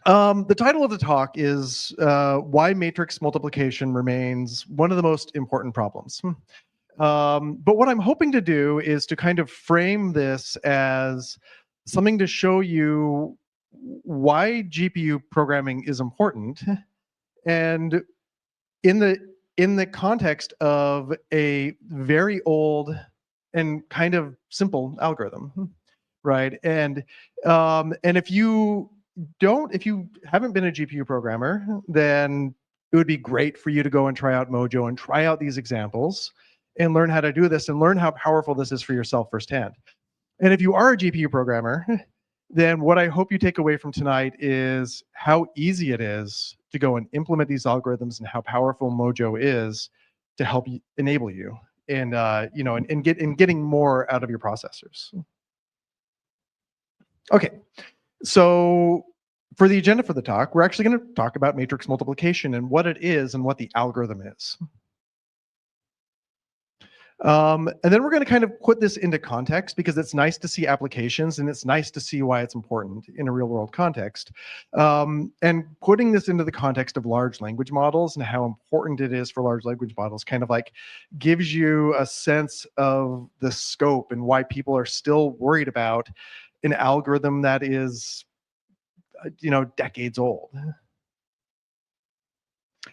The title of the talk is Why Matrix Multiplication Remains One of the Most Important Problems. But what I'm hoping to do is to kind of frame this as something to show you why GPU programming is important, and in the context of a very old and kind of simple algorithm, right? And if you haven't been a GPU programmer, then it would be great for you to go and try out Mojo and try out these examples and learn how to do this and learn how powerful this is for yourself firsthand. And if you are a GPU programmer, then what I hope you take away from tonight is how easy it is to go and implement these algorithms and how powerful Mojo is to help you, enable you in getting more out of your processors. Okay, so for the agenda for the talk, we're actually going to talk about matrix multiplication and what it is and what the algorithm is. And then we're going to kind of put this into context because it's nice to see applications and it's nice to see why it's important in a real world context. And putting this into the context of large language models and how important it is for large language models kind of like gives you a sense of the scope and why people are still worried about an algorithm that is, decades old.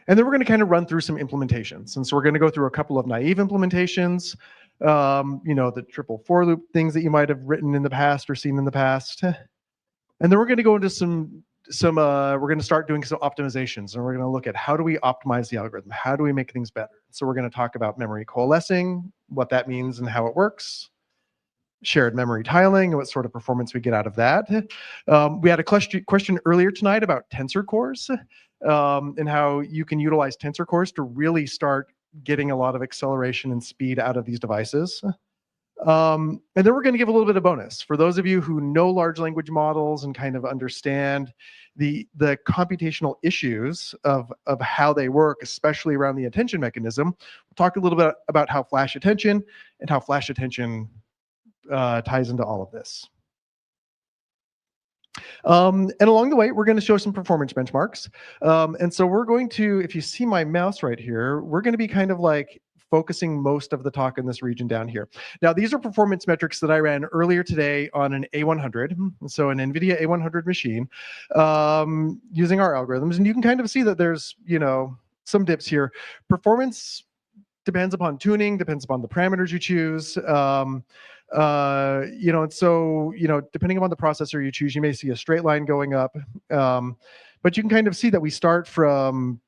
And then we're going to kind of run through some implementations. And so we're going to go through a couple of naive implementations, the triple for loop things that you might have written in the past or seen in the past. And then we're going to go into we're going to start doing some optimizations, and we're going to look at how do we optimize the algorithm? How do we make things better? So we're going to talk about memory coalescing, what that means and how it works, shared memory tiling and what sort of performance we get out of that. We had a question earlier tonight about tensor cores and how you can utilize tensor cores to really start getting a lot of acceleration and speed out of these devices. And then we're going to give a little bit of bonus for those of you who know large language models and kind of understand the computational issues of how they work, especially around the attention mechanism. We'll talk a little bit about how flash attention and how flash attention ties into all of this. And along the way, we're going to show some performance benchmarks. And so we're going to, if you see my mouse right here, we're going to be kind of like focusing most of the talk in this region down here. Now, these are performance metrics that I ran earlier today on an A100, so an NVIDIA A100 machine, using our algorithms. And you can kind of see that there's, some dips here. Performance depends upon tuning, depends upon the parameters you choose. And so, depending upon the processor you choose, you may see a straight line going up. But you can kind of see that we start from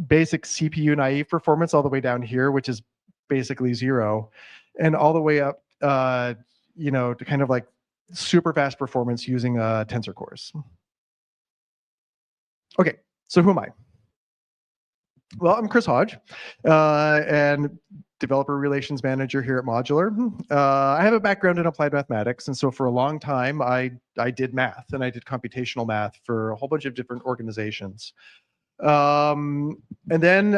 basic CPU naive performance all the way down here, which is basically 0, and all the way up, to kind of like super fast performance using tensor cores. Okay, so who am I? Well, I'm Chris Hoge, and developer relations manager here at Modular. I have a background in applied mathematics, and so for a long time, I did math, and I did computational math for a whole bunch of different organizations. And then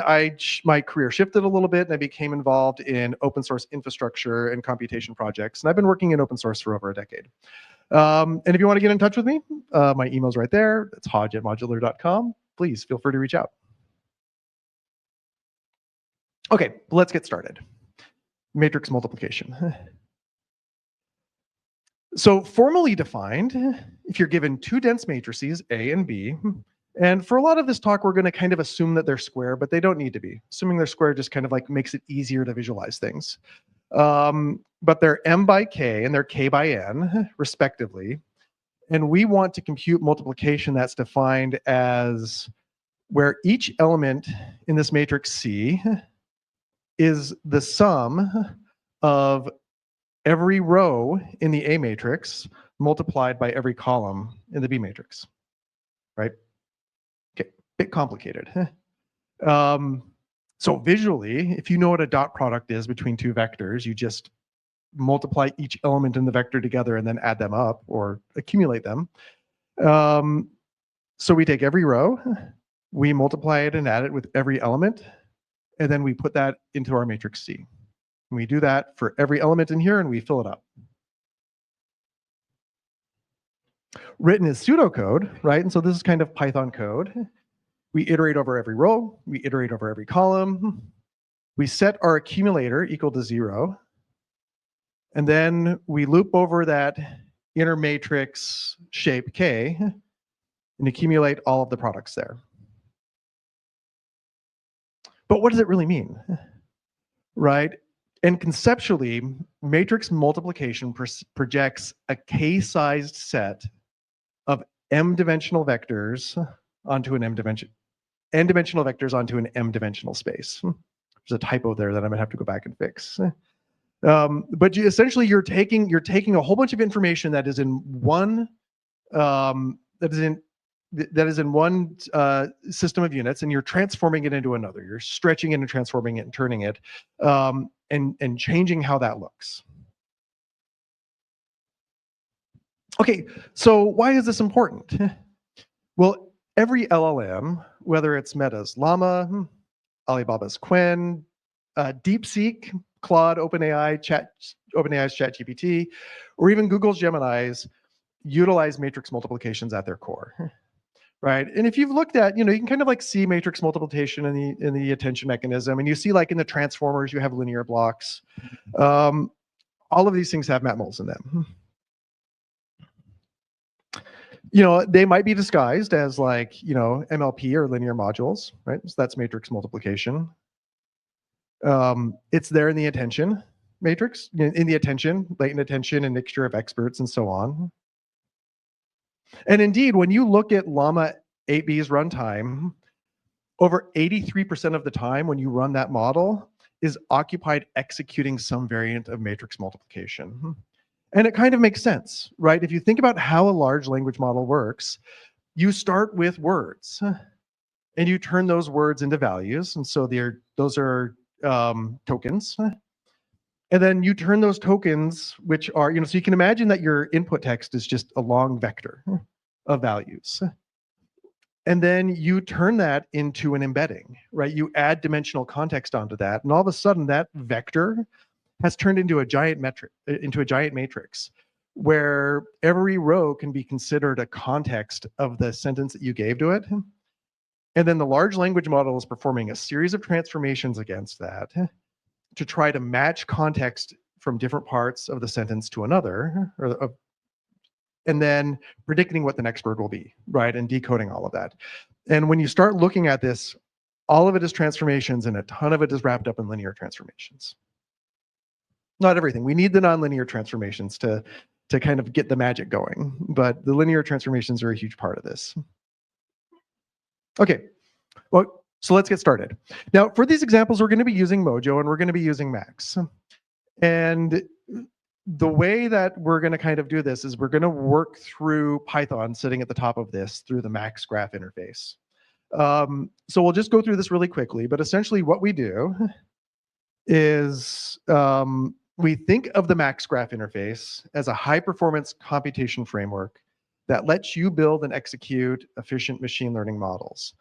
my career shifted a little bit, and I became involved in open source infrastructure and computation projects, and I've been working in open source for over a decade. And if you want to get in touch with me, my email's right there. It's hoge@modular.com. Please feel free to reach out. Okay, let's get started. Matrix multiplication. So formally defined, if you're given two dense matrices, A and B, and for a lot of this talk, we're going to kind of assume that they're square, but they don't need to be. Assuming they're square just kind of like makes it easier to visualize things. But they're M by K and they're K by N, respectively. And we want to compute multiplication that's defined as where each element in this matrix C is the sum of every row in the A matrix multiplied by every column in the B matrix, right? Okay, bit complicated. So visually, if you know what a dot product is between two vectors, you just multiply each element in the vector together and then add them up or accumulate them. So we take every row, we multiply it and add it with every element, and then we put that into our matrix C. And we do that for every element in here and we fill it up. Written is pseudocode, right? And so this is kind of Python code. We iterate over every row, we iterate over every column. We set our accumulator equal to 0. And then we loop over that inner matrix shape K and accumulate all of the products there. But what does it really mean, right? And conceptually, matrix multiplication projects a k-sized set of m-dimensional vectors onto an n-dimensional vectors onto an m-dimensional space. There's a typo there that I'm gonna have to go back and fix. But essentially, you're taking a whole bunch of information that is in one system of units, and you're transforming it into another. You're stretching it and transforming it and turning it, and changing how that looks. Okay, so why is this important? Well, every LLM, whether it's Meta's Llama, Alibaba's Qwen, DeepSeek, Claude, OpenAI's ChatGPT, or even Google's Gemini's, utilize matrix multiplications at their core, right? And if you've looked at, you can kind of like see matrix multiplication in the attention mechanism, and you see like in the transformers, you have linear blocks. All of these things have matmuls in them. They might be disguised as like, MLP or linear modules, right? So that's matrix multiplication. It's there in the attention matrix, in the attention, latent attention, and mixture of experts, and so on. And indeed, when you look at Llama 8B's runtime, over 83% of the time when you run that model is occupied executing some variant of matrix multiplication. And it kind of makes sense, right? If you think about how a large language model works, you start with words and you turn those words into values. And so those are tokens. And then you turn those tokens, which are, so you can imagine that your input text is just a long vector of values. And then you turn that into an embedding, right? You add dimensional context onto that. And all of a sudden that vector has turned into a giant matrix where every row can be considered a context of the sentence that you gave to it. And then the large language model is performing a series of transformations against that to try to match context from different parts of the sentence to another, and then predicting what the next word will be, right? And decoding all of that. And when you start looking at this, all of it is transformations and a ton of it is wrapped up in linear transformations. Not everything. We need the nonlinear transformations to kind of get the magic going, but the linear transformations are a huge part of this. Okay, well, so let's get started. Now, for these examples, we're going to be using Mojo and we're going to be using Max. And the way that we're going to kind of do this is we're going to work through Python sitting at the top of this through the Max graph interface. So we'll just go through this really quickly, but essentially what we do is we think of the Max graph interface as a high-performance computation framework that lets you build and execute efficient machine learning models.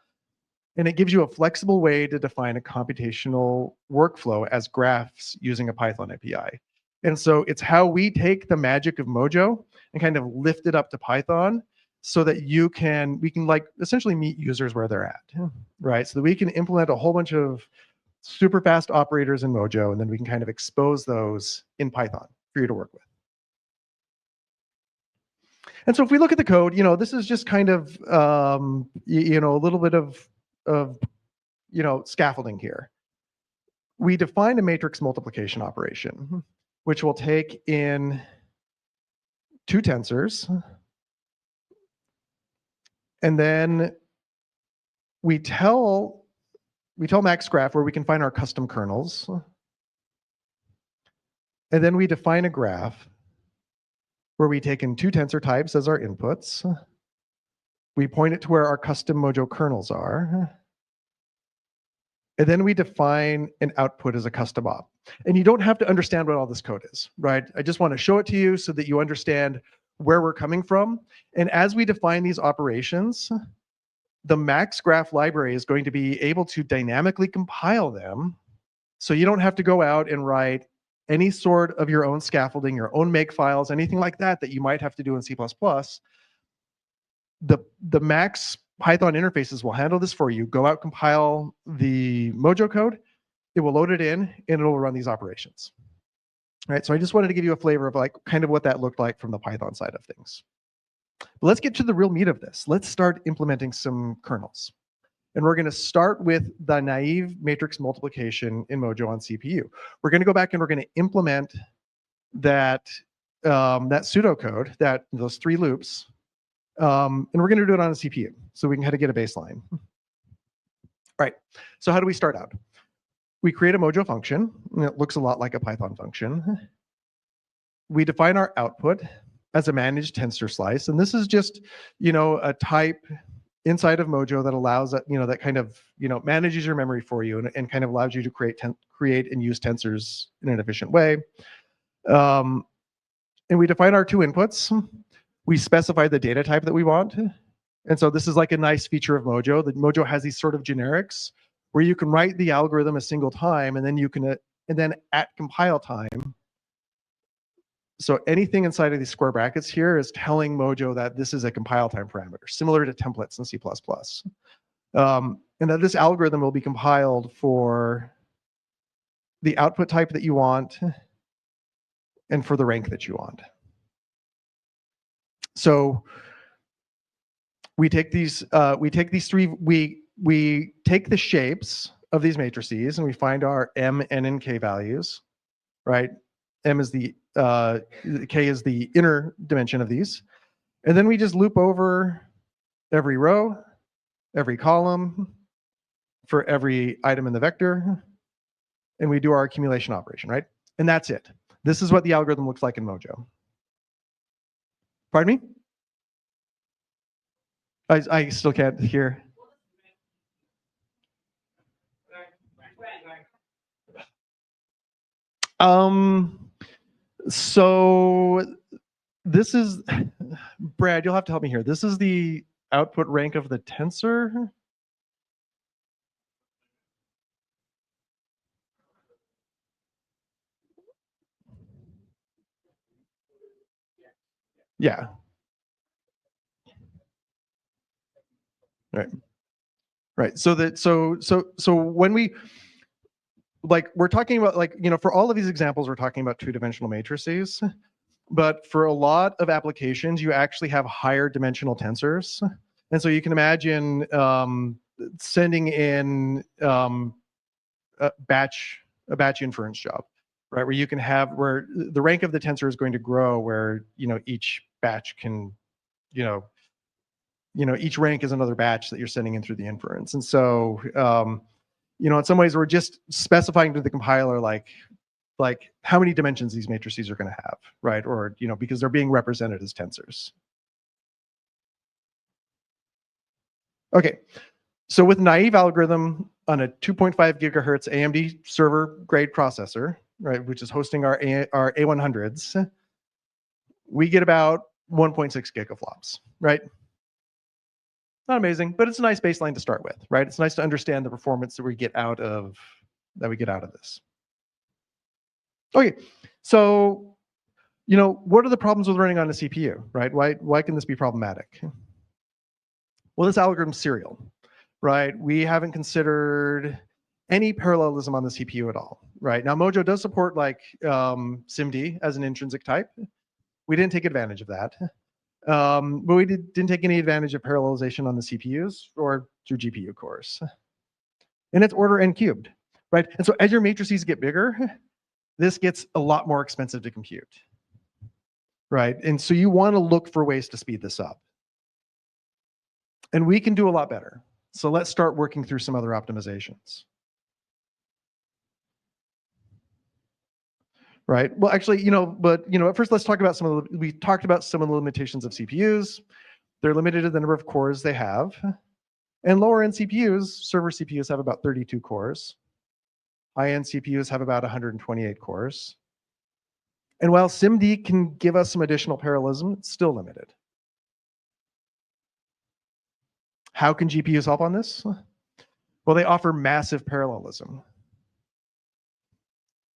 And it gives you a flexible way to define a computational workflow as graphs using a Python API. And so it's how we take the magic of Mojo and kind of lift it up to Python so that we can like essentially meet users where they're at, right? So that we can implement a whole bunch of super fast operators in Mojo, and then we can kind of expose those in Python for you to work with. And so if we look at the code, this is just kind of, a little bit of scaffolding here. We define a matrix multiplication operation, which will take in 2 tensors, and then we tell Max Graph where we can find our custom kernels, and then we define a graph where we take in 2 tensor types as our inputs. We point it to where our custom Mojo kernels are. And then we define an output as a custom op. And you don't have to understand what all this code is, right? I just want to show it to you so that you understand where we're coming from. And as we define these operations, the Max Graph library is going to be able to dynamically compile them. So you don't have to go out and write any sort of your own scaffolding, your own make files, anything like that you might have to do in C++. the max Python interfaces will handle this for you. Go out, compile the Mojo code. It will load it in, and it will run these operations. All right, so I just wanted to give you a flavor of like kind of what that looked like from the Python side of things. But let's get to the real meat of this. Let's start implementing some kernels. And we're going to start with the naive matrix multiplication in Mojo on CPU. We're going to go back and we're going to implement that that pseudocode, those 3 loops, and we're going to do it on a CPU, so we can kind of get a baseline. All right. So how do we start out? We create a Mojo function, and it looks a lot like a Python function. We define our output as a managed tensor slice, and this is just, a type inside of Mojo that allows that, that kind of, manages your memory for you and kind of allows you to create and use tensors in an efficient way. And we define our 2 inputs. We specify the data type that we want. And so this is like a nice feature of Mojo. That Mojo has these sort of generics where you can write the algorithm a single time, and then you can, and then at compile time. So anything inside of these square brackets here is telling Mojo that this is a compile time parameter, similar to templates in C++. And that this algorithm will be compiled for the output type that you want and for the rank that you want. So we take these 3, we take the shapes of these matrices and we find our m, n, and k values, right? M is the k is the inner dimension of these, and then we just loop over every row, every column for every item in the vector, and we do our accumulation operation, right? And that's it. This is what the algorithm looks like in Mojo. Pardon me? I still can't hear. So this is, Brad, you'll have to help me here. This is the output rank of the tensor. Yeah. Right. Right. So when we, like, we're talking about, like, for all of these examples, we're talking about 2-dimensional matrices, but for a lot of applications, you actually have higher dimensional tensors. And so you can imagine sending in a batch inference job, right? Where you can have, where the rank of the tensor is going to grow, where, each batch can, each rank is another batch that you're sending in through the inference. And so, in some ways, we're just specifying to the compiler, like how many dimensions these matrices are going to have, right? Or, because they're being represented as tensors. Okay, so with naive algorithm on a 2.5 gigahertz AMD server grade processor, right, which is hosting our A100s, we get about 1.6 gigaflops, right? Not amazing, but it's a nice baseline to start with, right? It's nice to understand the performance that we get out of this. Okay, so what are the problems with running on a CPU, right? Why can this be problematic? Well, this algorithm's serial, right? We haven't considered any parallelism on the CPU at all, right? Now, Mojo does support like SIMD as an intrinsic type. We didn't take advantage of that. But we didn't take any advantage of parallelization on the CPUs or through GPU cores. And it's order n cubed, right? And so as your matrices get bigger, this gets a lot more expensive to compute, right? And so you want to look for ways to speed this up. And we can do a lot better. So let's start working through some other optimizations. Right. Well, actually, at first let's talk about we talked about some of the limitations of CPUs. They're limited to the number of cores they have. And lower end CPUs, server CPUs have about 32 cores. High end CPUs have about 128 cores. And while SIMD can give us some additional parallelism, it's still limited. How can GPUs help on this? Well, they offer massive parallelism.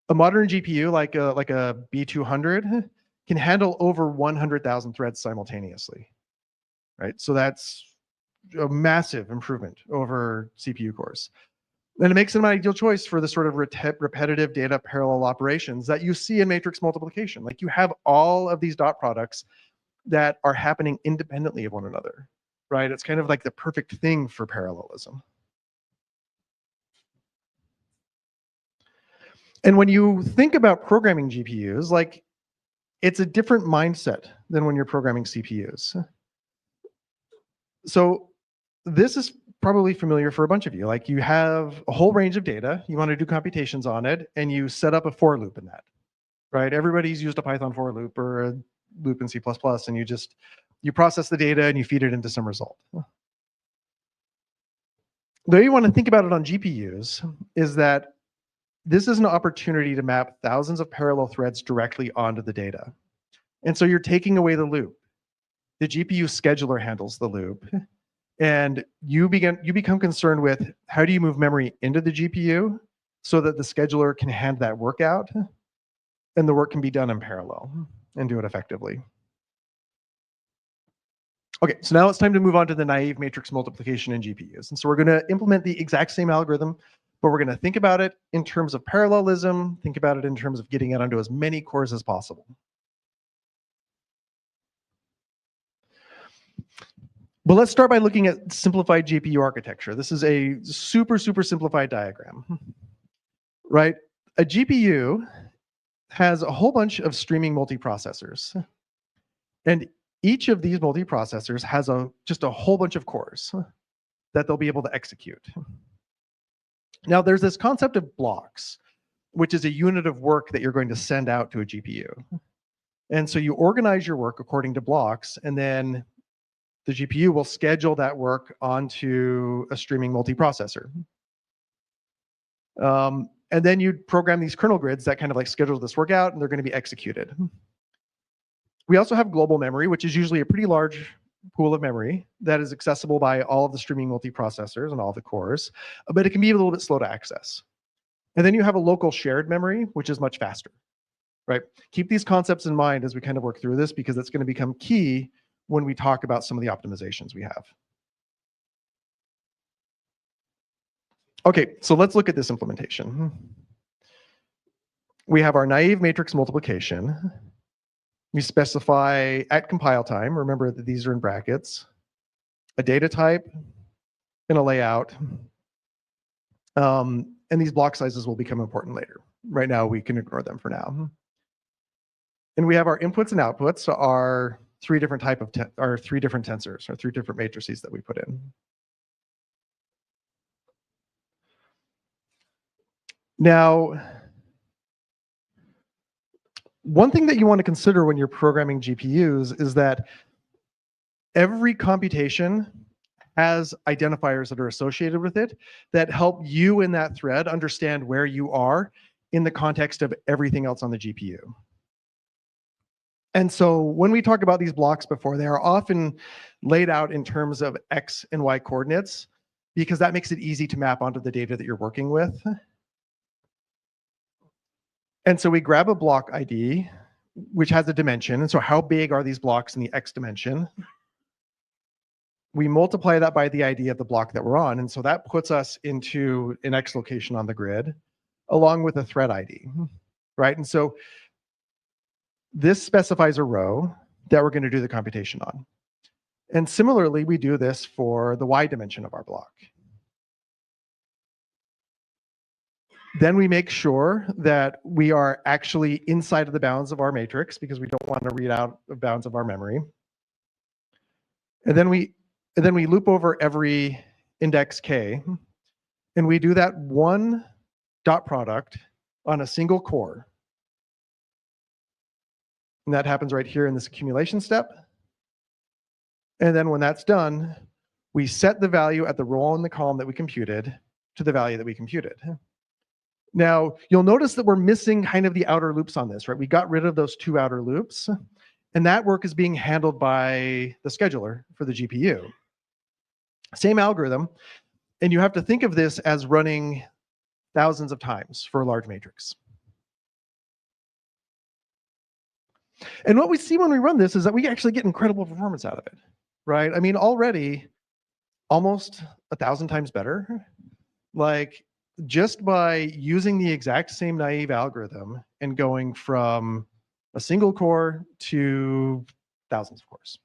A modern GPU, like a B200, can handle over 100,000 threads simultaneously, right? So that's a massive improvement over CPU cores. And it makes them an ideal choice for the sort of repetitive data parallel operations that you see in matrix multiplication. Like you have all of these dot products that are happening independently of one another, right? It's kind of like the perfect thing for parallelism. And when you think about programming GPUs, like it's a different mindset than when you're programming CPUs. So this is probably familiar for a bunch of you. Like you have a whole range of data, you want to do computations on it, and you set up a for loop in that, right? Everybody's used a Python for loop or a loop in C++, and you process the data and you feed it into some result. The way you want to think about it on GPUs is that this is an opportunity to map thousands of parallel threads directly onto the data. And so you're taking away the loop. The GPU scheduler handles the loop. And you become concerned with how do you move memory into the GPU so that the scheduler can hand that work out and the work can be done in parallel and do it effectively. Okay, so now it's time to move on to the naive matrix multiplication in GPUs. And so we're going to implement the exact same algorithm, but we're going to think about it in terms of parallelism, think about it in terms of getting it onto as many cores as possible. But let's start by looking at simplified GPU architecture. This is a super, super simplified diagram, right? A GPU has a whole bunch of streaming multiprocessors. And each of these multiprocessors has just a whole bunch of cores that they'll be able to execute. Now, there's this concept of blocks, which is a unit of work that you're going to send out to a GPU. And so you organize your work according to blocks, and then the GPU will schedule that work onto a streaming multiprocessor. And then you program these kernel grids that kind of like schedule this work out, and they're going to be executed. We also have global memory, which is usually a pretty large pool of memory that is accessible by all of the streaming multiprocessors and all the cores, but it can be a little bit slow to access. And then you have a local shared memory, which is much faster, right? Keep these concepts in mind as we kind of work through this, because it's going to become key when we talk about some of the optimizations we have. Okay, so let's look at this implementation. We have our naive matrix multiplication. We specify at compile time, remember that these are in brackets, a data type, and a layout. And these block sizes will become important later. Right now, we can ignore them for now. And we have our inputs and outputs, our three different tensors, or 3 different matrices that we put in. Now, one thing that you want to consider when you're programming GPUs is that every computation has identifiers that are associated with it that help you in that thread understand where you are in the context of everything else on the GPU. And so when we talk about these blocks before, they are often laid out in terms of X and Y coordinates, because that makes it easy to map onto the data that you're working with. And so we grab a block ID, which has a dimension. And so how big are these blocks in the X dimension? We multiply that by the ID of the block that we're on. And so that puts us into an X location on the grid, along with a thread ID, right? And so this specifies a row that we're going to do the computation on. And similarly, we do this for the Y dimension of our block. Then we make sure that we are actually inside of the bounds of our matrix, because we don't want to read out of bounds of our memory. And then we loop over every index k, and we do that one dot product on a single core. And that happens right here in this accumulation step. And then when that's done, we set the value at the row in the column that we computed to the value that we computed. Now, you'll notice that we're missing kind of the outer loops on this, right? We got rid of those 2 outer loops, and that work is being handled by the scheduler for the GPU. Same algorithm, and you have to think of this as running thousands of times for a large matrix. And what we see when we run this is that we actually get incredible performance out of it. right? I mean, already almost 1,000 times better. Like, just by using the exact same naive algorithm and going from a single core to thousands of cores.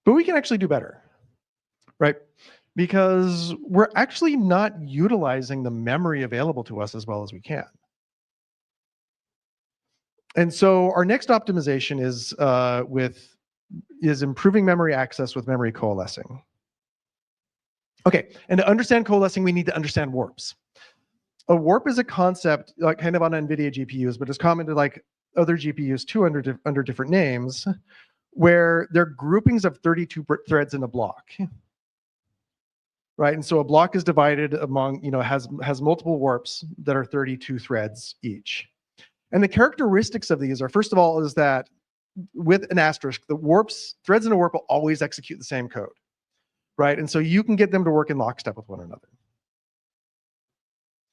But we can actually do better, right? Because we're actually not utilizing the memory available to us as well as we can. And so our next optimization is improving memory access with memory coalescing. Okay, and to understand coalescing, we need to understand warps. A warp is a concept kind of on NVIDIA GPUs, but it's common to like other GPUs too under different names, where they're groupings of 32 threads in a block. Right, and so a block is divided among, has multiple warps that are 32 threads each. And the characteristics of these are, first of all, is that with an asterisk, threads in a warp will always execute the same code, right? And so you can get them to work in lockstep with one another.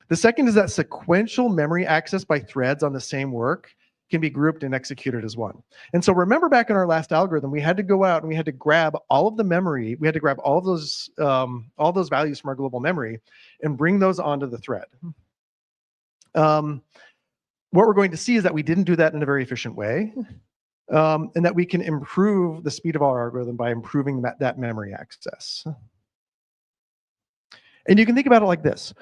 The second is that sequential memory access by threads on the same work can be grouped and executed as one. And so remember back in our last algorithm, we had to go out and we had to grab all of the memory. We had to grab all of those values from our global memory and bring those onto the thread. What we're going to see is that we didn't do that in a very efficient way, and that we can improve the speed of our algorithm by improving that memory access. And you can think about it like this.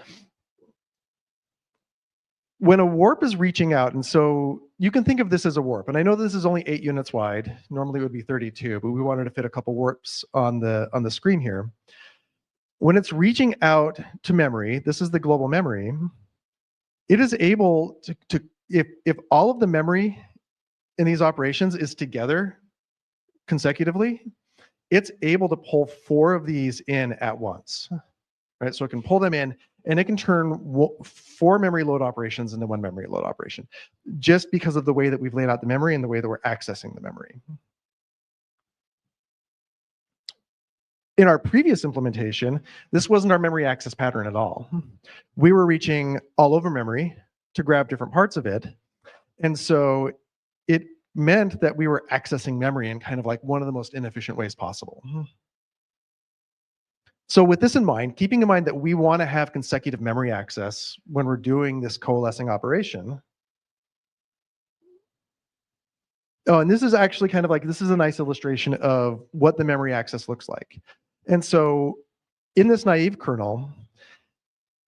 When a warp is reaching out, and so you can think of this as a warp, and I know this is only 8 units wide. Normally it would be 32, but we wanted to fit a couple warps on the screen here. When it's reaching out to memory, this is the global memory, it is able to if all of the memory in these operations is together consecutively, it's able to pull 4 of these in at once, right? So it can pull them in, and it can turn 4 memory load operations into 1 memory load operation, just because of the way that we've laid out the memory and the way that we're accessing the memory. In our previous implementation, this wasn't our memory access pattern at all. We were reaching all over memory to grab different parts of it. And so it meant that we were accessing memory in kind of like one of the most inefficient ways possible. So with this in mind, keeping in mind that we want to have consecutive memory access when we're doing this coalescing operation. Oh, and this is actually kind of like, this is a nice illustration of what the memory access looks like. And so in this naive kernel,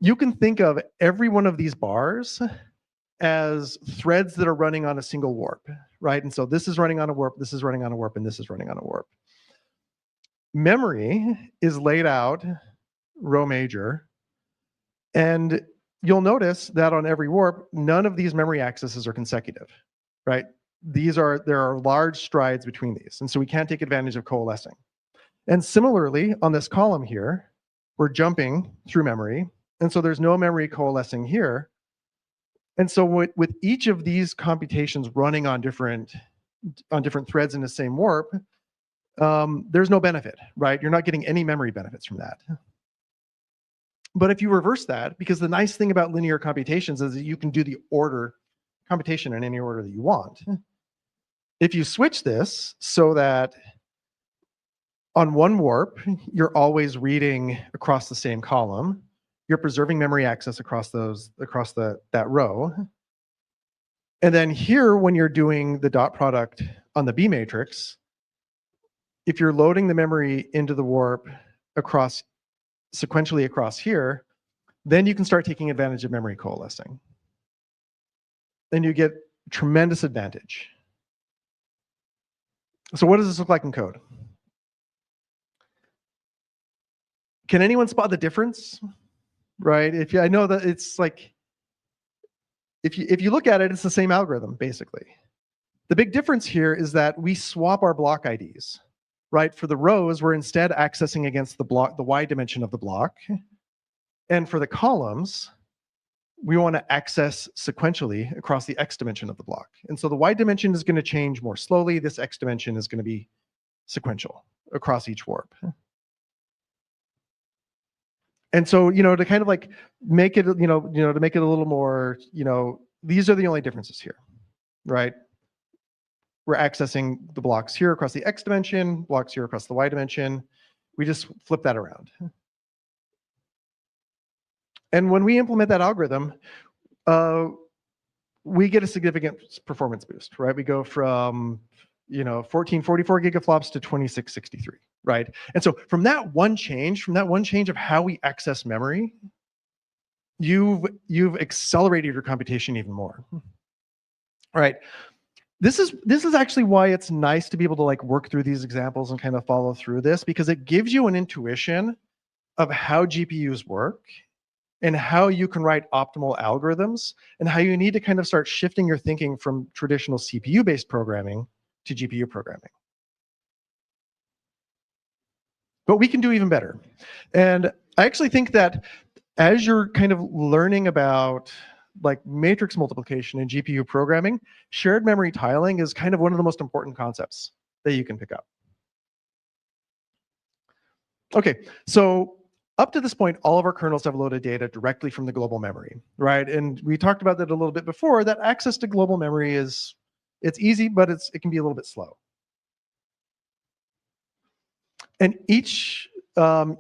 you can think of every one of these bars as threads that are running on a single warp, right? And so this is running on a warp, this is running on a warp, and this is running on a warp. Memory is laid out row major, and you'll notice that on every warp, none of these memory accesses are consecutive, right? There are large strides between these, and so we can't take advantage of coalescing. And similarly, on this column here, we're jumping through memory, and so there's no memory coalescing here. And so with each of these computations running on different threads in the same warp, there's no benefit, right? You're not getting any memory benefits from that. But if you reverse that, because the nice thing about linear computations is that you can do the computation in any order that you want. If you switch this so that on one warp, you're always reading across the same column, you're preserving memory access across that row. And then here, when you're doing the dot product on the B matrix, if you're loading the memory into the warp sequentially across here, then you can start taking advantage of memory coalescing. Then you get tremendous advantage. So what does this look like in code? Can anyone spot the difference? Right? I know that it's like, if you look at it, it's the same algorithm, basically. The big difference here is that we swap our block IDs, right? For the rows, we're instead accessing against the Y dimension of the block. And for the columns, we want to access sequentially across the X dimension of the block. And so the Y dimension is going to change more slowly. This X dimension is going to be sequential across each warp. And so, to kind of like make it, to make it a little more, these are the only differences here, right? we're accessing the blocks here across the X dimension, blocks here across the Y dimension. We just flip that around. And when we implement that algorithm, we get a significant performance boost, right? We go from 1444 gigaflops to 2663, right? And so from that one change of how we access memory, you've accelerated your computation even more. All right. This is actually why it's nice to be able to like work through these examples and kind of follow through this, because it gives you an intuition of how GPUs work and how you can write optimal algorithms and how you need to kind of start shifting your thinking from traditional CPU-based programming to GPU programming. But we can do even better. And I actually think that as you're kind of learning about like matrix multiplication and GPU programming, shared memory tiling is kind of one of the most important concepts that you can pick up. Okay, so up to this point, all of our kernels have loaded data directly from the global memory, right? And we talked about that a little bit before, that access to global memory it's easy, but it can be a little bit slow. And each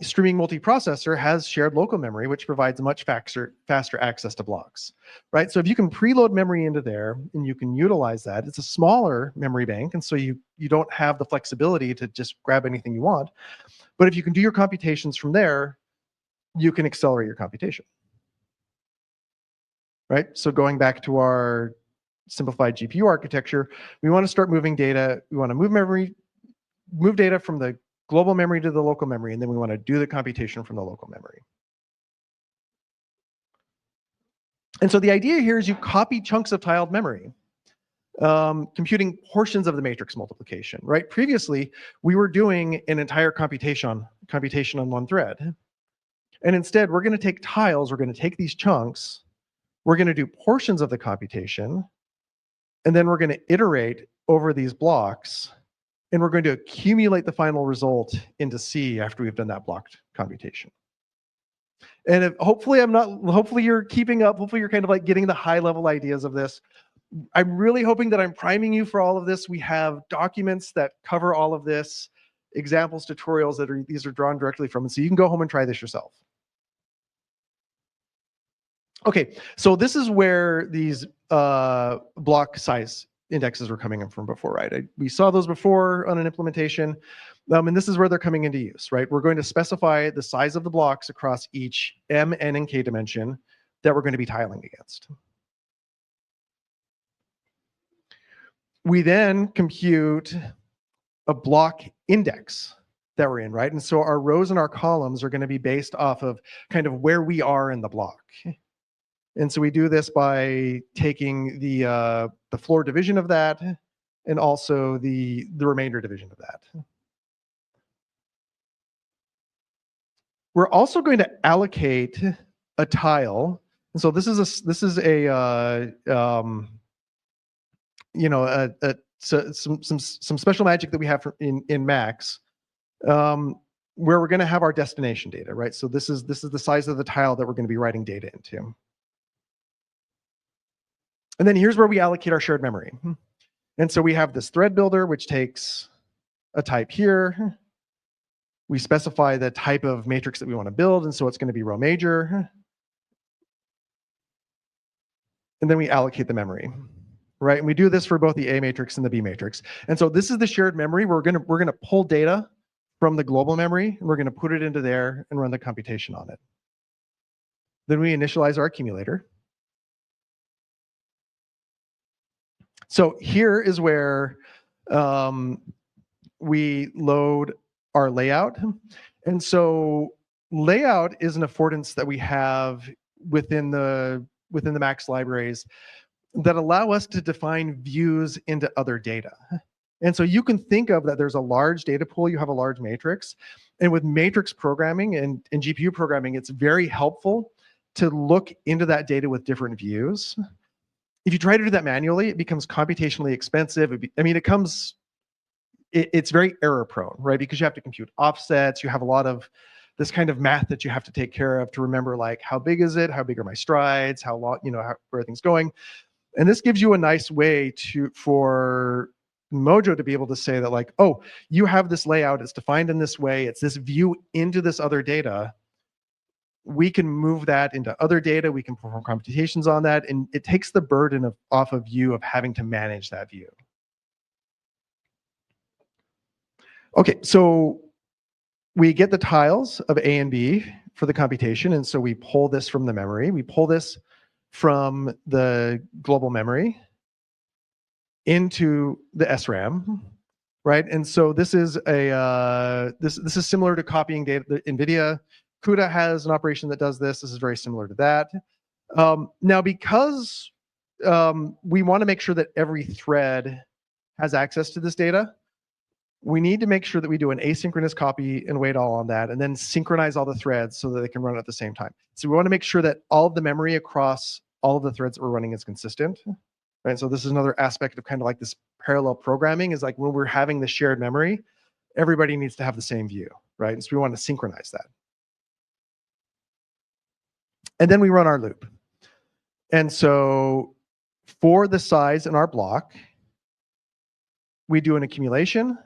streaming multiprocessor has shared local memory, which provides much faster access to blocks, right? So if you can preload memory into there and you can utilize that, it's a smaller memory bank, and so you don't have the flexibility to just grab anything you want. But if you can do your computations from there, you can accelerate your computation, right? So going back to our simplified GPU architecture, we want to start moving data. We want to move data from the global memory to the local memory, and then we want to do the computation from the local memory. And so the idea here is you copy chunks of tiled memory, computing portions of the matrix multiplication, right? Previously, we were doing an entire computation on one thread. And instead, we're going to take tiles, we're going to take these chunks, we're going to do portions of the computation, and then we're going to iterate over these blocks, and we're going to accumulate the final result into C after we've done that blocked computation. And hopefully you're keeping up, hopefully you're kind of like getting the high level ideas of this. I'm really hoping that I'm priming you for all of this. We have documents that cover all of this, examples, tutorials these are drawn directly from, and so you can go home and try this yourself. Okay, so this is where these block size indexes were coming in from before, right? We saw those before on an implementation, and this is where they're coming into use, right? We're going to specify the size of the blocks across each M, N, and K dimension that we're going to be tiling against. We then compute a block index that we're in, right? And so our rows and our columns are going to be based off of kind of where we are in the block. And so we do this by taking the floor division of that and also the remainder division of that. We're also going to allocate a tile. And so this is some special magic that we have in Max, where we're going to have our destination data, right? So this is the size of the tile that we're going to be writing data into. And then here's where we allocate our shared memory. And so we have this thread builder, which takes a type here. We specify the type of matrix that we want to build, and so it's going to be row major. And then we allocate the memory, right? And we do this for both the A matrix and the B matrix. And so this is the shared memory. We're going to pull data from the global memory, and we're going to put it into there and run the computation on it. Then we initialize our accumulator. So here is where we load our layout. And so layout is an affordance that we have within the Max libraries that allow us to define views into other data. And so you can think of that there's a large data pool, you have a large matrix, and with matrix programming and GPU programming, it's very helpful to look into that data with different views. If you try to do that manually, it becomes computationally expensive. It's very error prone, right? Because you have to compute offsets. You have a lot of this kind of math that you have to take care of to remember, like, how big is it? How big are my strides? How long, where are things going? And this gives you a nice way for Mojo to be able to say that like, oh, you have this layout, it's defined in this way, it's this view into this other data. We can move that into other data, we can perform computations on that, and it takes the burden off of you of having to manage that view. Okay, so we get the tiles of A and B for the computation, and so we pull this from the memory. We pull this from the global memory into the SRAM, right? And so this is a this is similar to copying data. The NVIDIA CUDA has an operation that does this. This is very similar to that. Now, because we want to make sure that every thread has access to this data, we need to make sure that we do an asynchronous copy and wait all on that, and then synchronize all the threads so that they can run at the same time. So we want to make sure that all of the memory across all of the threads that we're running is consistent. Right? So this is another aspect of kind of like this parallel programming, is like when we're having the shared memory, everybody needs to have the same view, right? And so we want to synchronize that. And then we run our loop. And so for the size in our block, we do an accumulation,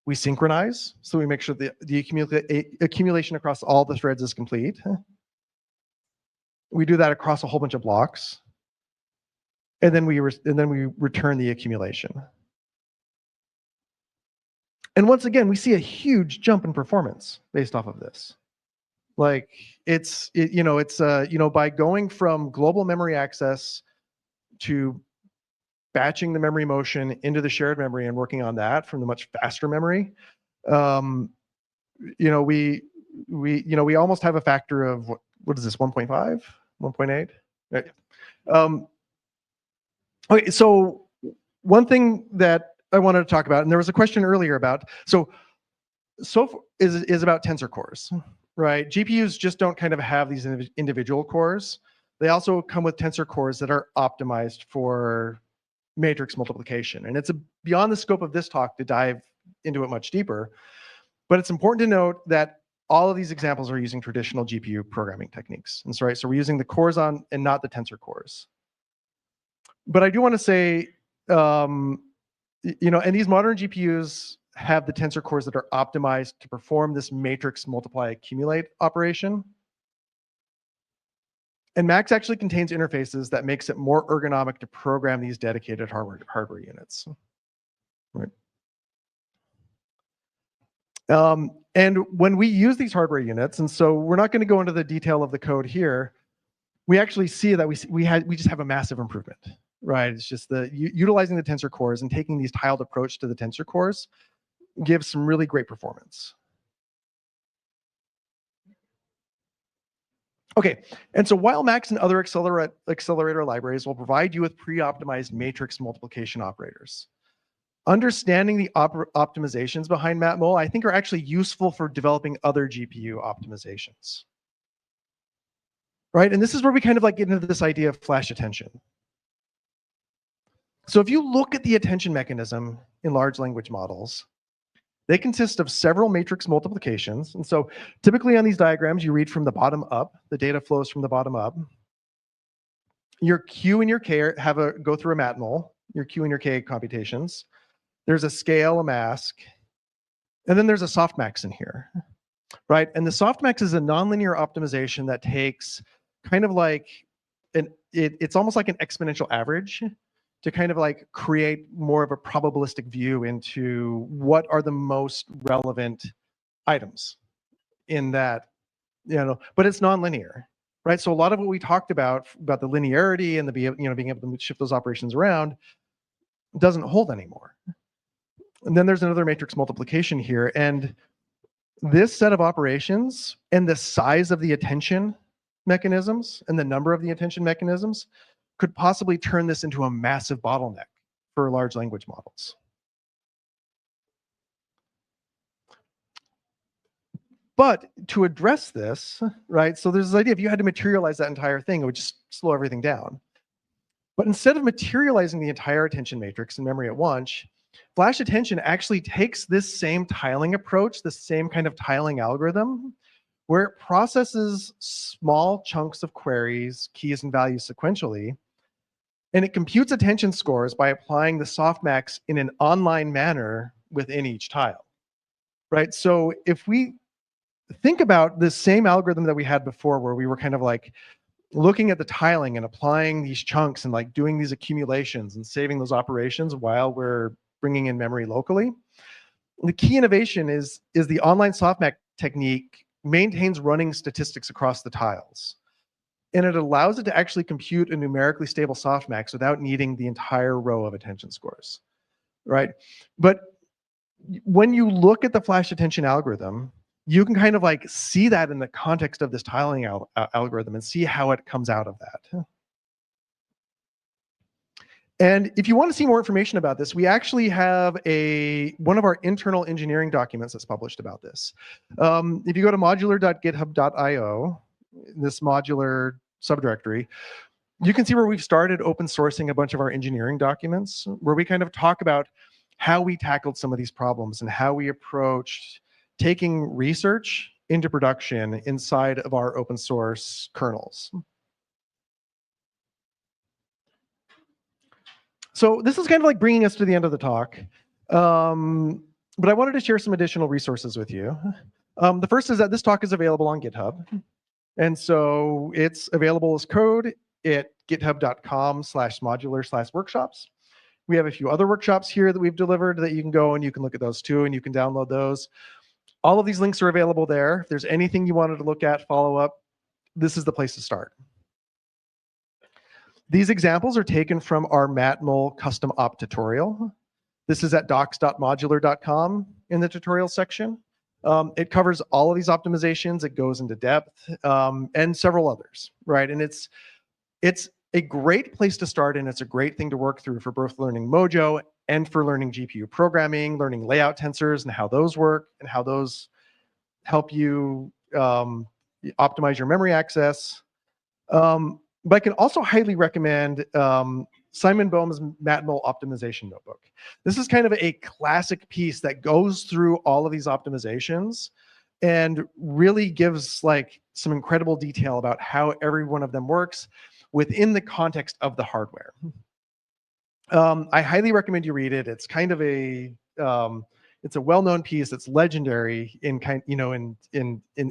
we synchronize, so we make sure the accumulation across all the threads is complete. We do that across a whole bunch of blocks. And then we return the accumulation. And once again, we see a huge jump in performance based off of this. Like it's by going from global memory access to batching the memory motion into the shared memory and working on that from the much faster memory. We almost have a factor of what is this, 1.5, 1.8? Right. Okay, so one thing that I wanted to talk about, and there was a question earlier about, is about tensor cores, right? GPUs just don't kind of have these individual cores. They also come with tensor cores that are optimized for matrix multiplication. And it's beyond the scope of this talk to dive into it much deeper, but it's important to note that all of these examples are using traditional GPU programming techniques. And so, right, so we're using the cores on and not the tensor cores. But I do want to say, and these modern GPUs have the tensor cores that are optimized to perform this matrix multiply accumulate operation. And Max actually contains interfaces that makes it more ergonomic to program these dedicated hardware units. Right. And when we use these hardware units, and so we're not going to go into the detail of the code here, we actually see that we just have a massive improvement. Right, it's just utilizing the tensor cores and taking these tiled approach to the tensor cores gives some really great performance. Okay, and so while Max and other accelerator libraries will provide you with pre-optimized matrix multiplication operators, understanding the optimizations behind matmul, I think, are actually useful for developing other GPU optimizations. Right, and this is where we kind of like get into this idea of flash attention. So if you look at the attention mechanism in large language models, they consist of several matrix multiplications. And so typically on these diagrams, you read from the bottom up. The data flows from the bottom up. Your Q and your K go through a matmul, your Q and your K computations. There's a scale, a mask, and then there's a softmax in here, right? And the softmax is a nonlinear optimization that takes kind of like, it's almost like an exponential average to kind of like create more of a probabilistic view into what are the most relevant items in that, but it's nonlinear, right? So a lot of what we talked about the linearity and being able to shift those operations around doesn't hold anymore. And then there's another matrix multiplication here, and this set of operations and the size of the attention mechanisms and the number of the attention mechanisms could possibly turn this into a massive bottleneck for large language models. But to address this, right, so there's this idea if you had to materialize that entire thing, it would just slow everything down. But instead of materializing the entire attention matrix in memory at once, flash attention actually takes this same tiling approach, the same kind of tiling algorithm, where it processes small chunks of queries, keys, and values sequentially, And it computes attention scores by applying the softmax in an online manner within each tile, right? So if we think about the same algorithm that we had before, where we were kind of like looking at the tiling and applying these chunks and like doing these accumulations and saving those operations while we're bringing in memory locally, the key innovation is the online softmax technique maintains running statistics across the tiles. And it allows it to actually compute a numerically stable softmax without needing the entire row of attention scores, right? But when you look at the flash attention algorithm, you can kind of like see that in the context of this tiling algorithm and see how it comes out of that. And if you want to see more information about this, we actually have one of our internal engineering documents that's published about this. If you go to modular.github.io, this modular subdirectory, you can see where we've started open sourcing a bunch of our engineering documents, where we kind of talk about how we tackled some of these problems and how we approached taking research into production inside of our open source kernels. So this is kind of like bringing us to the end of the talk. But I wanted to share some additional resources with you. The first is that this talk is available on GitHub. And so it's available as code at github.com/modular/workshops. We have a few other workshops here that we've delivered that you can go and you can look at those too, and you can download those. All of these links are available there. If there's anything you wanted to look at, follow up, this is the place to start. These examples are taken from our matmul custom op tutorial. This is at docs.modular.com in the tutorial section. It covers all of these optimizations. It goes into depth and several others, right? And it's a great place to start, and it's a great thing to work through for both learning Mojo and for learning GPU programming, learning layout tensors and how those work and how those help you optimize your memory access. But I can also highly recommend Simon Boehm's matmul optimization notebook. This is kind of a classic piece that goes through all of these optimizations and really gives like some incredible detail about how every one of them works within the context of the hardware. I highly recommend you read it. It's kind of it's a well-known piece. It's legendary in in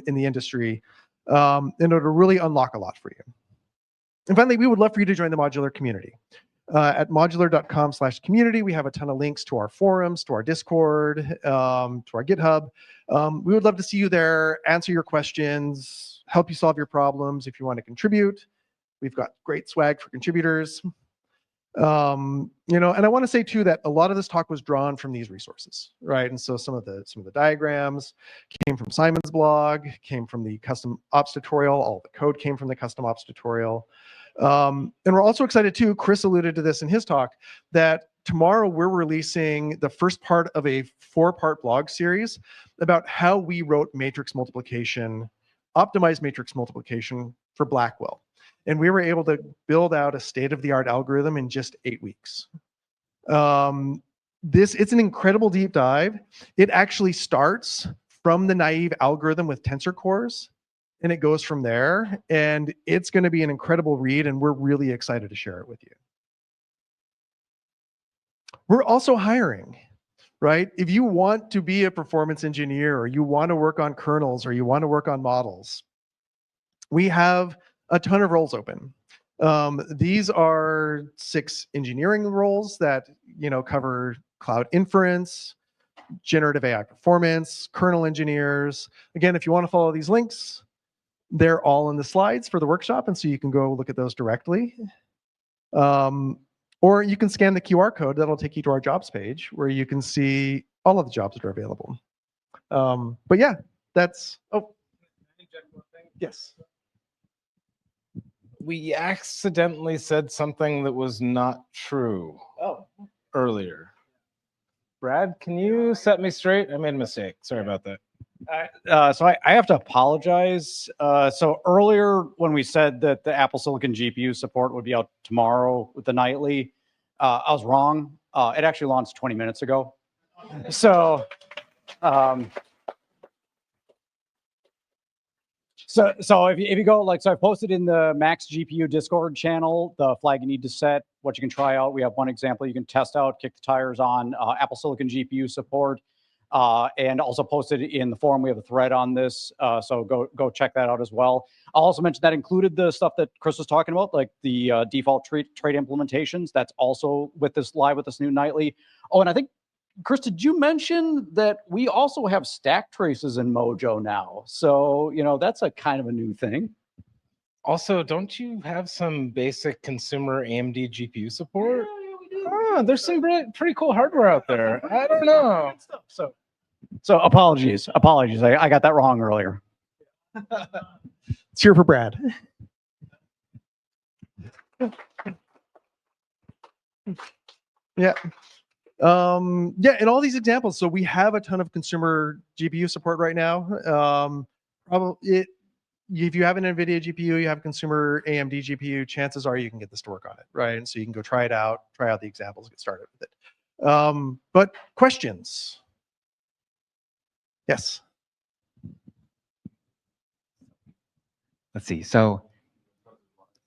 the industry, and it'll really unlock a lot for you. And finally, we would love for you to join the Modular community. At modular.com/community, we have a ton of links to our forums, to our Discord, to our GitHub. We would love to see you there, answer your questions, help you solve your problems if you want to contribute. We've got great swag for contributors. And I want to say too that a lot of this talk was drawn from these resources, right? And so some of the diagrams came from Simon's blog, came from the custom ops tutorial. All the code came from the custom ops tutorial. And we're also excited too, Chris alluded to this in his talk, that tomorrow we're releasing the first part of a 4-part blog series about how we wrote matrix multiplication, optimized matrix multiplication for Blackwell. And we were able to build out a state-of-the-art algorithm in just 8 weeks. It's an incredible deep dive. It actually starts from the naive algorithm with tensor cores, and it goes from there. And it's going to be an incredible read, and we're really excited to share it with you. We're also hiring, right? If you want to be a performance engineer, or you want to work on kernels, or you want to work on models, we have a ton of roles open. These are 6 engineering roles that cover cloud inference, generative AI performance, kernel engineers. Again, if you want to follow these links, they're all in the slides for the workshop, and so you can go look at those directly. Or you can scan the QR code that'll take you to our jobs page, where you can see all of the jobs that are available. But yeah, that's. Oh, yes. We accidentally said something that was not true earlier. Brad, can you set me straight? I made a mistake. Sorry about that. So I have to apologize. So earlier when we said that the Apple Silicon GPU support would be out tomorrow with the nightly, I was wrong. It actually launched 20 minutes ago. So So if you go so I posted in the Max GPU Discord channel the flag you need to set, what you can try out. We have one example you can test out, kick the tires on, Apple Silicon GPU support, and also posted in the forum. We have a thread on this, so go check that out as well. I'll also mention that included the stuff that Chris was talking about, like the default trade implementations. That's also with this live with this new nightly. Oh, and I think, Chris, did you mention that we also have stack traces in Mojo now? So, that's a kind of a new thing. Also, don't you have some basic consumer AMD GPU support? Yeah, we do. Oh, there's some pretty cool hardware out there. I don't know. So apologies. I got that wrong earlier. It's here for Brad. Yeah. In all these examples, so we have a ton of consumer GPU support right now. If you have an NVIDIA GPU, you have consumer AMD GPU, chances are you can get this to work on it, right? And so you can go try it out, try out the examples, get started with it. But questions? Yes. Let's see. So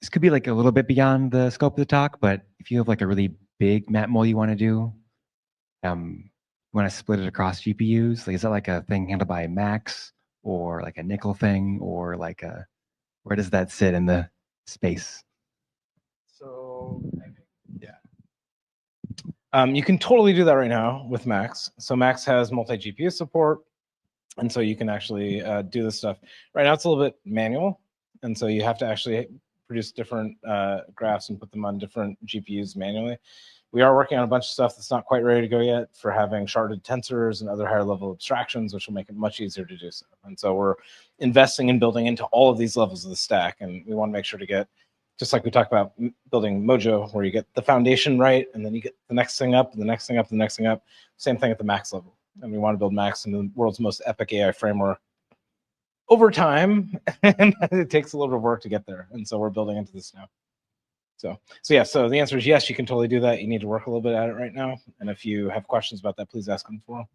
this could be like a little bit beyond the scope of the talk, but if you have like a really big matmul you want to do, you want to split it across GPUs, like is that like a thing handled by Max or like a nickel thing, or like where does that sit in the space? So you can totally do that right now with Max. So Max has multi-GPU support, and so you can actually do this stuff. Right now it's a little bit manual, and so you have to actually produce different graphs and put them on different GPUs manually. We are working on a bunch of stuff that's not quite ready to go yet for having sharded tensors and other higher level abstractions, which will make it much easier to do so. And so we're investing in building into all of these levels of the stack, and we want to make sure to get, just like we talked about building Mojo, where you get the foundation right, and then you get the next thing up, the next thing up, the next thing up. Same thing at the Max level. And we want to build Max into the world's most epic AI framework over time, and it takes a little bit of work to get there. And so we're building into this now. So the answer is yes, you can totally do that. You need to work a little bit at it right now. And if you have questions about that, please ask them for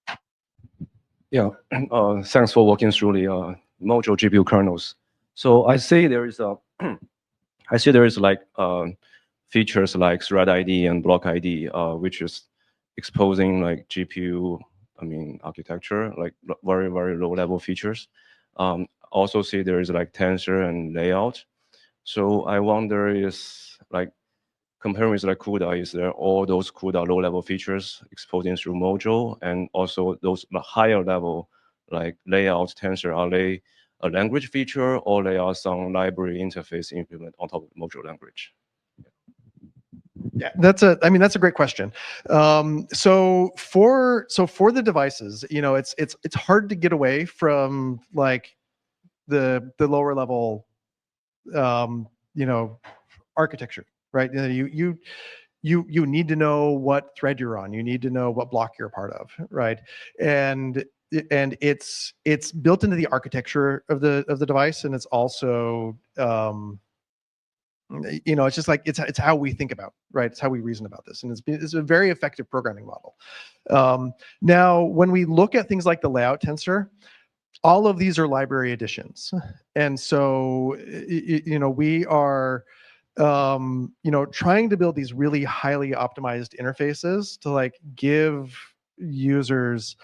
them. Yeah, thanks for walking through the Mojo GPU kernels. So I see there is like features like thread ID and block ID, which is exposing like GPU, architecture, like very, very low level features. Also see there is like tensor and layout. So I wonder is like comparing with like CUDA, is there all those CUDA low level features exposing through Mojo, and also those higher level like layout tensor, are they a language feature or they are some library interface implement on top of Mojo language? Yeah, that's a great question. So for the devices, it's hard to get away from like the lower level, architecture, right? You need to know what thread you're on. You need to know what block you're a part of, right? And it's built into the architecture of the device, and it's also it's just like it's how we think about, right? It's how we reason about this, and it's a very effective programming model. Now, when we look at things like the layout tensor, all of these are library additions, and so we are trying to build these really highly optimized interfaces to like give users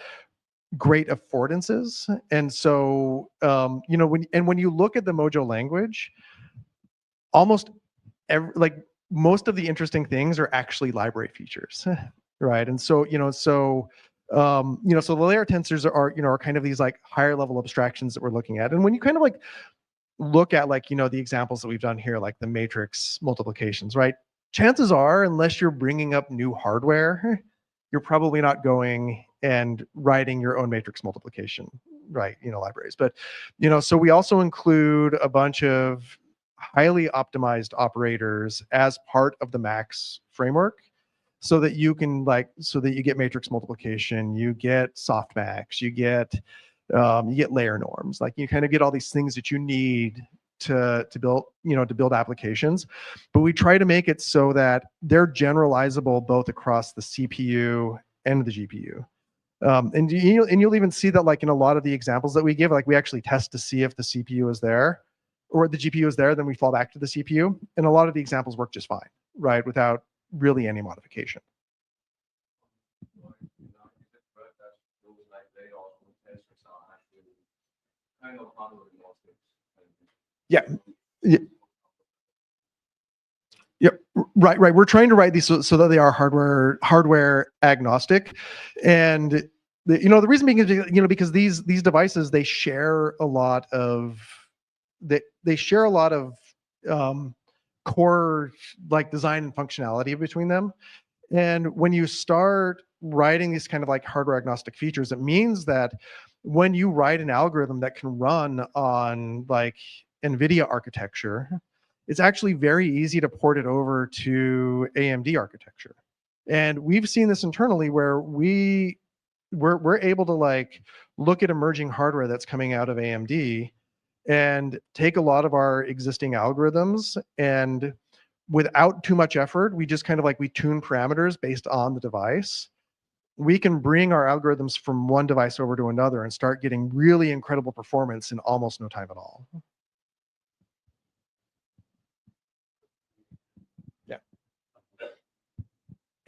great affordances. And so when you look at the Mojo language, almost most of the interesting things are actually library features, right? And so so the layer tensors are kind of these like higher level abstractions that we're looking at. And when you kind of like look at like the examples that we've done here, like the matrix multiplications, right? Chances are, unless you're bringing up new hardware, you're probably not going and writing your own matrix multiplication, right? Libraries. But so we also include a bunch of highly optimized operators as part of the Max framework, so that you get matrix multiplication, you get softmax, you get layer norms, like you kind of get all these things that you need to build applications. But we try to make it so that they're generalizable both across the CPU and the GPU. And you'll even see that like in a lot of the examples that we give, like we actually test to see if the CPU is there or the GPU is there, then we fall back to the CPU. And a lot of the examples work just fine, right? Without really any modification. Yeah. Yep. Right. We're trying to write these so that they are hardware agnostic, and the reason being is because these devices, they share a lot of core like design and functionality between them. And when you start writing these kind of like hardware agnostic features, it means that when you write an algorithm that can run on like NVIDIA architecture, it's actually very easy to port it over to AMD architecture. And we've seen this internally where we're able to like look at emerging hardware that's coming out of AMD and take a lot of our existing algorithms, and without too much effort, we just kind of like we tune parameters based on the device. We can bring our algorithms from one device over to another and start getting really incredible performance in almost no time at all.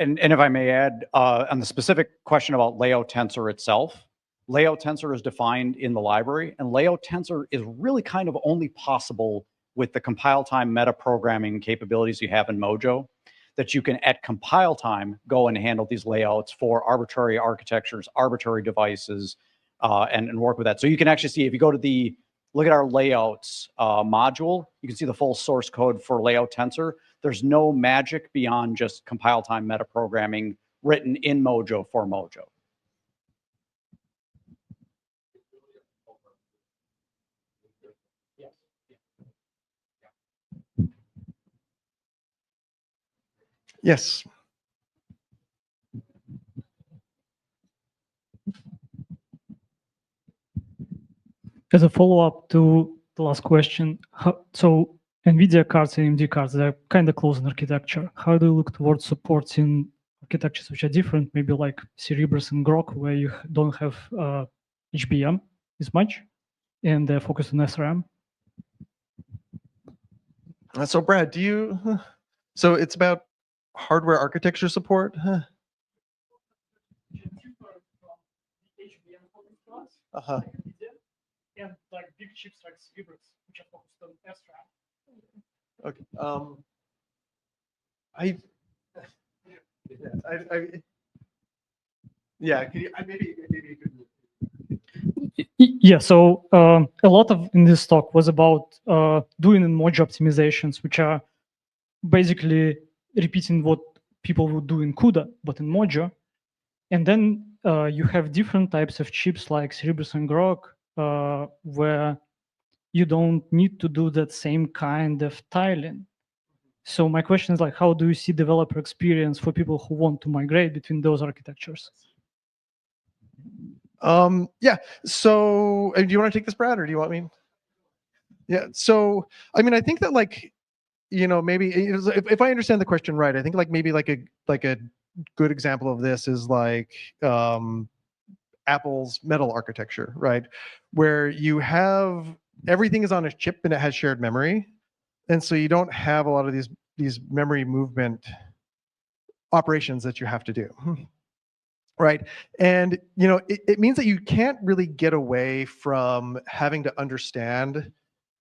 And if I may add, on the specific question about layout tensor itself, layout tensor is defined in the library, and layout tensor is really kind of only possible with the compile time meta programming capabilities you have in Mojo, that you can at compile time go and handle these layouts for arbitrary architectures, arbitrary devices, and work with that. So you can actually see, if you go to look at our layouts module, you can see the full source code for layout tensor. There's no magic beyond just compile time meta programming written in Mojo for Mojo. Yes. As a follow-up to the last question, so NVIDIA cards and AMD cards, they're kind of close in architecture. How do you look towards supporting architectures which are different, maybe like Cerebrus and Grok, where you don't have HBM as much, and they're focused on SRAM? So Brad, so it's about hardware architecture support? Uh-huh. And like big chips like Cerebrus, which are focused on SRAM. Okay. Yeah. Can you, maybe you could. Yeah. So a lot of in this talk was about doing in Mojo optimizations, which are basically repeating what people would do in CUDA, but in Mojo. And then you have different types of chips like Cerebrus and Grok, where you don't need to do that same kind of tiling. So my question is like, how do you see developer experience for people who want to migrate between those architectures? Yeah. So do you want to take this, Brad, or do you want me? Yeah. So, I mean, I think that like, maybe if I understand the question right, I think like maybe like a good example of this is like Apple's Metal architecture, right? Where you have everything is on a chip and it has shared memory. And so you don't have a lot of these memory movement operations that you have to do. Right. And, it means that you can't really get away from having to understand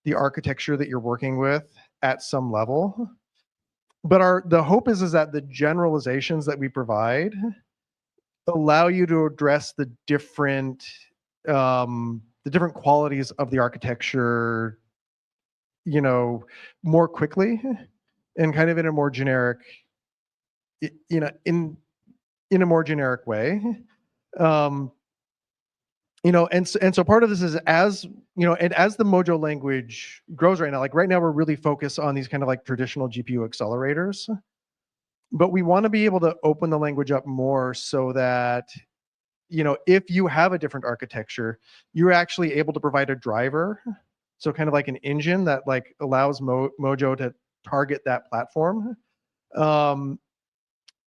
the architecture that you're working with at some level. But the hope is that the generalizations that we provide allow you to address the different qualities of the architecture, more quickly and kind of in a more generic, in a more generic way. And so part of this is as the Mojo language grows right now, like right now we're really focused on these kind of like traditional GPU accelerators, but we want to be able to open the language up more so that, if you have a different architecture, you're actually able to provide a driver. So kind of like an engine that like allows Mojo to target that platform. And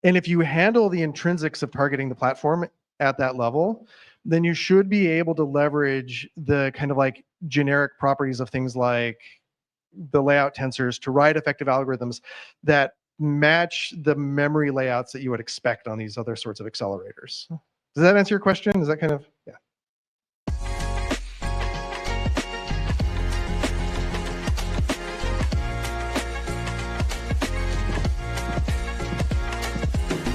if you handle the intrinsics of targeting the platform at that level, then you should be able to leverage the kind of like generic properties of things like the layout tensors to write effective algorithms that match the memory layouts that you would expect on these other sorts of accelerators. Does that answer your question? Is that kind of